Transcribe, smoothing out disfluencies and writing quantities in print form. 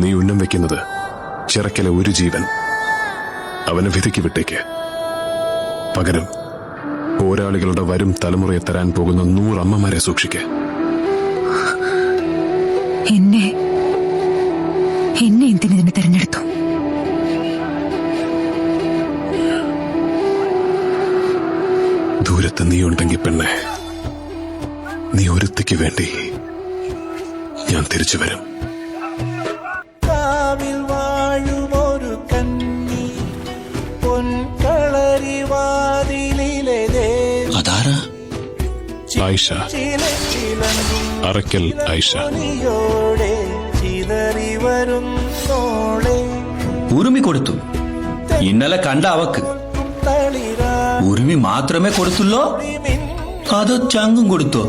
നീ ഉന്നം വെക്കുന്നത് ചിറക്കലെ ഒരു ജീവൻ. അവനെ വിധിക്ക് വിട്ടേക്ക്. പകരം പോരാളികളുടെ വരും തലമുറയെ തരാൻ പോകുന്ന 100 അമ്മമാരെ സൂക്ഷിക്ക്. എന്നെ എന്തിനെ തെരഞ്ഞെടുത്തു? ദൂരത്ത് നീ ഉണ്ടെങ്കിൽ പെണ്ണെ, നീ ഒരുത്തിക്ക് വേണ്ടി ഞാൻ തിരിച്ചു വരും. വാഴുമൊരു കന്നി പൊൻകളരിവാതിലിലെ അതാരാ? ആയിഷ, അറക്കൽ ആയിഷ. ചിതറി വരുന്നോളെ ഉറുമി കൊടുത്തു. ഇന്നലെ കണ്ട അവക്ക് ഉറുമി മാത്രമേ കൊടുത്തുള്ളോ അതോ ചങ്കും കൊടുത്തോ?